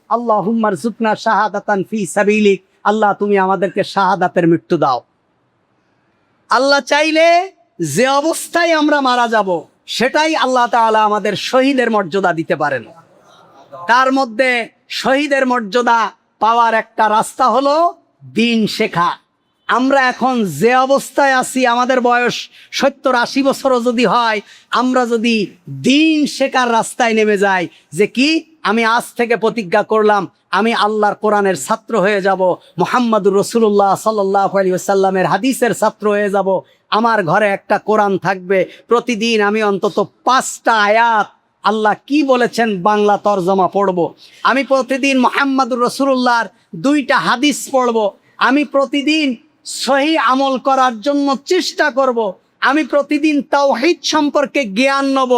আল্লাহুম্মা রযুকনা শাহাদাতান ফি সাবিলিক, আল্লাহ তুমি আমাদেরকে শাহাদাতের মৃত্যু দাও। আল্লাহ চাইলে যে অবস্থায় আমরা মারা যাব সেটাই আল্লাহ তাআলা আমাদের শহীদের মর্যাদা দিতে পারেন। তার মধ্যে শহীদের মর্যাদা পাওয়ার একটা রাস্তা হলো দিন শেখা। আমরা এখন যে অবস্থায় আছি, আমাদের বয়স 70-80 বছরও যদি হয়, আমরা যদি দিন শেখার রাস্তায় নেমে যাই, যে কি আমি আজ থেকে প্রতিজ্ঞা করলাম আমি আল্লাহর কোরআনের ছাত্র হয়ে যাব, মুহাম্মাদুর রাসূলুল্লাহ সাল্লাল্লাহু আলাইহি ওয়াসাল্লামের হাদিসের ছাত্র হয়ে যাব, আমার ঘরে একটা কোরআন থাকবে, প্রতিদিন আমি অন্তত 5টা আয়াত আল্লাহ কি বলেছেন বাংলা তরজমা পড়ব, আমি প্রতিদিন মুহাম্মাদুর রাসূলুল্লাহর 2টা হাদিস পড়ব, আমি প্রতিদিন সহি আমল করার জন্য চেষ্টা করব, আমি প্রতিদিন তাওহীদ সম্পর্কে জ্ঞান নেব।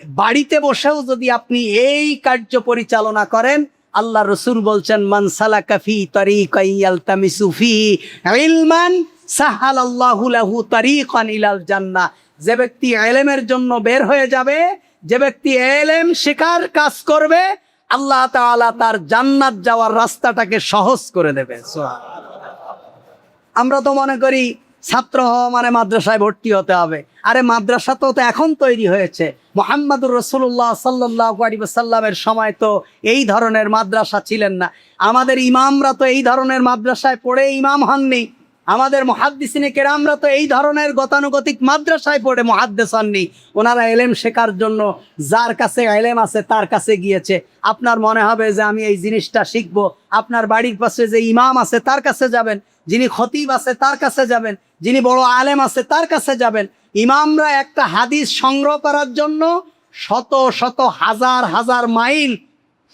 বাড়িতে বসেও যদি আপনি এই কার্য পরিচালনা করেন, আল্লাহ রসুল বলছেন মান সালাকা ফি তারিকান ইয়ালতামিসু ফিহি ইলমান সাহালাল্লাহু লাহু তারিকান ইলাল জান্নাহ। যে ব্যক্তি ইলমের জন্য বের হয়ে যাবে, যে ব্যক্তি ইলম শেখার কাজ করবে, আল্লাহ তাআলা তার জান্নাত যাওয়ার রাস্তাটাকে সহজ করে দেবে। আমরা তো মনে করি ছাত্র হওয়া মানে মাদ্রাসায় ভর্তি হতে হবে। আরে মাদ্রাসা তো এখন তৈরি হয়েছে। মুহাম্মাদুর রাসূলুল্লাহ সাল্লাল্লাহু আলাইহি ওয়াসাল্লামের সময় তো এই ধরনের মাদ্রাসা ছিলেন না। আমাদের ইমামরা তো এই ধরনের মাদ্রাসায় পড়ে ইমাম হননি। আমাদের মুহাদ্দিসিনে কেরামরা তো এই ধরনের গতানুগতিক মাদ্রাসায় পড়ে মুহাদ্দিস হননি। ওনারা ইলম শেখার জন্য যার কাছে ইলম আছে তার কাছে গিয়েছে। আপনার মনে হবে যে আমি এই জিনিসটা শিখবো, আপনার বাড়ির পাশে যে ইমাম আছে তার কাছে যাবেন, যিনি খতিব আছে তার কাছে যাবেন, যিনি বড় আলেম আছে তার কাছে যাবেন। ইমামরা একটা হাদিস সংগ্রহ করার জন্য শত শত হাজার হাজার মাইল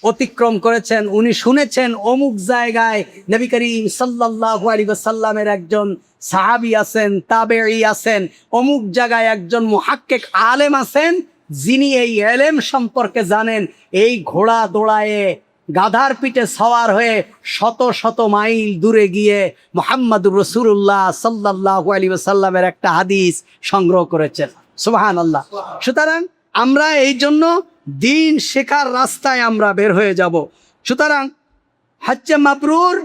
অতিক্রম করেছেন। উনি শুনেছেন অমুক জায়গায় নবী করিম সাল্লাল্লাহু আলাইহি ওয়াসাল্লামের একজন সাহাবী আছেন, তাবেঈ আছেন, অমুক জায়গায় একজন মুহাক্কিক আলেম আছেন যিনি এই ইলম সম্পর্কে জানেন। এই ঘোড়া দৌড়ায়ে গাধার পিঠে সওয়ার হয়ে শত শত মাইল দূরে গিয়ে মুহাম্মাদুর রাসূলুল্লাহ সাল্লাল্লাহু আলাইহি ওয়াসাল্লামের একটা হাদিস সংগ্রহ করেছেন। সুবহানাল্লাহ। সুতরাং আমরা এই জন্য দিন শেখার রাস্তায় আমরা বের হয়ে যাব। সুতরাং হজ্জে মাবরুর,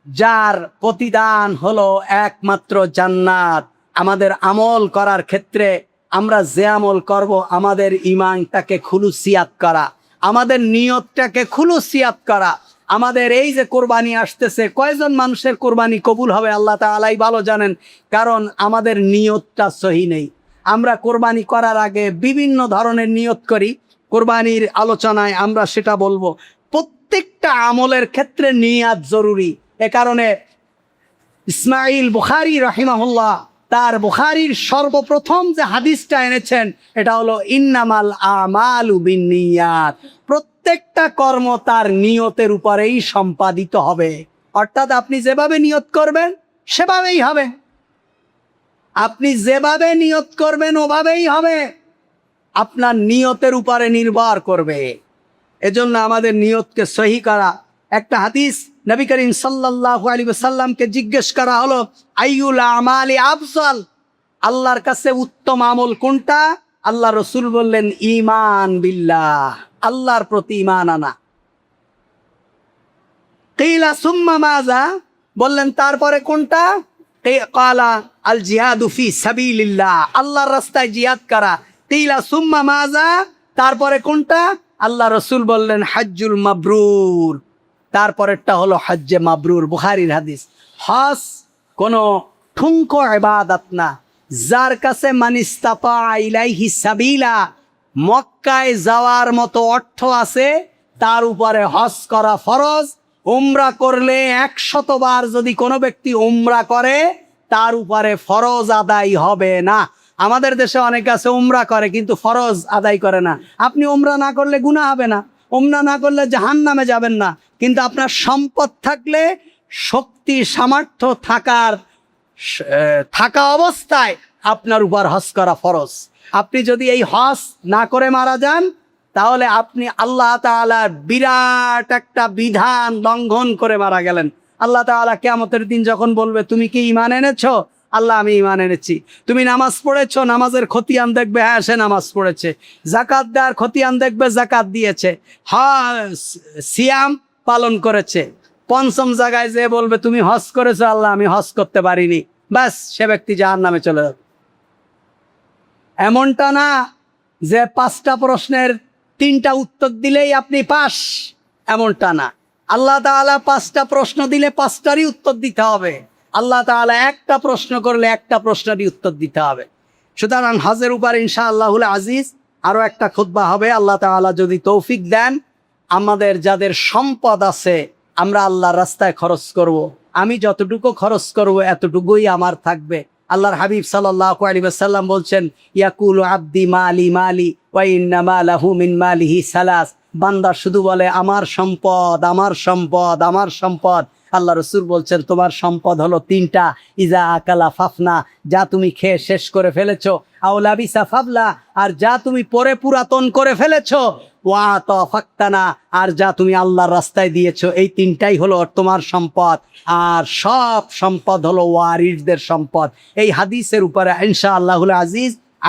যার প্রতিদান হলো একমাত্র জান্নাত। আমাদের আমল করার ক্ষেত্রে আমরা যে আমল করব, আমাদের ঈমানটাকে খুলুসিয়াত করা, আমাদের নিয়তটাকে খুলুসিয়াত করা। আমাদের এই যে কোরবানি আসতেছে, কয়জন মানুষের কোরবানি কবুল হবে আল্লাহ তাআলাই ভালো জানেন, কারণ আমাদের নিয়তটা সহি নেই। আমরা কোরবানি করার আগে বিভিন্ন ধরনের নিয়ত করি, কোরবানির আলোচনায় আমরা সেটা বলবো। প্রত্যেকটা আমলের ক্ষেত্রে নিয়াত জরুরি। এ কারণে ইসমাইল বুখারী রাহিমাহুল্লাহ তার বুখারীর সর্বপ্রথম যে হাদিসটা এনেছেন এটা হলো ইন্নামাল আমালু বিন্নিয়াত। প্রত্যেকটা কর্ম তার নিয়তের উপরেই সম্পাদিত হবে। অর্থাৎ আপনি যেভাবে নিয়ত করবেন সেভাবেই হবে, আপনি যেভাবে নিয়ত করবেন ওভাবেই হবে, আপনার নিয়তের উপরে নির্ভর করবে। এজন্য আমাদের নিয়তকে সহি করা। একটা হাদিস নবী করিম সাল্লাল্লাহু আলাইহি ওয়াসাল্লামকে জিজ্ঞেস করা হলো আইয়ুল আমালি আফজাল, আল্লাহর কাছে উত্তম আমল কোনটা? আল্লাহ রসুল বললেন ঈমান বিল্লাহ, আল্লাহর প্রতি ঈমান আনা। কিলা সুম্মা মাযা, বললেন তারপরে কোনটা? ক্বালা আল জিহাদু ফি সাবিলিল্লাহ, আল্লাহর রাস্তায় জিহাদ করা। কিলা সুম্মা মাযা, তারপরে কোনটা? আল্লাহ রসুল বললেন হজ্জুল মাবরুর, তারপরেরটা হলো হজ্জে মাবরুর। বুখারীর হাদিস। হজ কোনো ঠুনকো ইবাদত না। যার কাছে মানিস্তাতা ইলাইহি সাবিলা, মক্কায় যাওয়ার মতো অর্থ আছে তার উপরে হজ করা ফরজ। উমরা করলে 100 বার যদি কোনো ব্যক্তি উমরা করে তার উপরে ফরজ আদায় হবে না। আমাদের দেশে অনেকে আছে উমরা করে কিন্তু ফরজ আদায় করে না। আপনি উমরা না করলে গুনাহ হবে না, উমরা না করলে জাহান্নামে যাবেন না, কিন্তু আপনার সম্পদ থাকলে, শক্তি সামর্থ্য থাকা অবস্থায় আপনার উপর হজ করা ফরজ। আপনি যদি এই হজ না করে মারা যান তাহলে আপনি আল্লাহ তাআলার বিরাট একটা বিধান লঙ্ঘন করে মারা গেলেন। আল্লাহ তাআলা কিয়ামতের দিন যখন বলবে তুমি কি ঈমান এনেছো? আল্লাহ আমি ঈমান এনেছি। তুমি নামাজ পড়েছো? নামাজের খতিয়ান দেখবে, হ্যাঁ সে নামাজ পড়েছে। যাকাত দেওয়ার খতিয়ান দেখবে, যাকাত দিয়েছে। হ্যাঁ সিয়াম, পালন করেছে, পঞ্চম জায়গায় যে বলবে তুমি হজ করেছো, আল্লাহ আমি হজ করতে পারিনি, ব্যাস সে ব্যক্তি জাহান্নামে চলে যাবে। এমনটা না যে 5টা প্রশ্নের 3টা উত্তর দিলেই আপনি পাস, এমনটা না। আল্লাহ তাআলা 5টা প্রশ্ন দিলে 5টারই উত্তর দিতে হবে। আল্লাহ তাআলা একটা প্রশ্ন করলে একটা প্রশ্নেরই উত্তর দিতে হবে। সুতরাং হজের উপর ইনশাআল্লাহুল আজিজ আরও একটা খুতবা হবে, আল্লাহ তাআলা যদি তৌফিক দেন। আমাদের যাদের সম্পদ আছে আমরা আল্লাহর রাস্তায় খরচ করব। আমি যতটুকু খরচ করব এতটুকুই আমার থাকবে। আল্লাহর হাবিব সাল্লাল্লাহু আলাইহি ওয়াসাল্লাম বলছেন, ইয়াকুলু আব্দি মালি মালি ওয়া ইন্নামা লাহু মিন মালিহি সালাস। বান্দা শুধু বলে আমার সম্পদ, আমার সম্পদ, আমার সম্পদ। আল্লাহ রসুল বলছেন তোমার সম্পদ হলো 3টা। ইজা আকালা ফাফনা, যা তুমি খেয়ে শেষ করে ফেলেছো, আও লাবিসা ফাবলা, আর যা তুমি পরে পুরাতন করে ফেলেছো, ওয়া তাফাক্তানা, আর যা তুমি আল্লাহর রাস্তায় দিয়েছো। এই 3টাই হলো তোমার সম্পদ। আর সব সম্পদ হলো ওয়ারিসদের সম্পদ। এই হাদিসের উপরে ইনশাআল্লাহুল আজিজ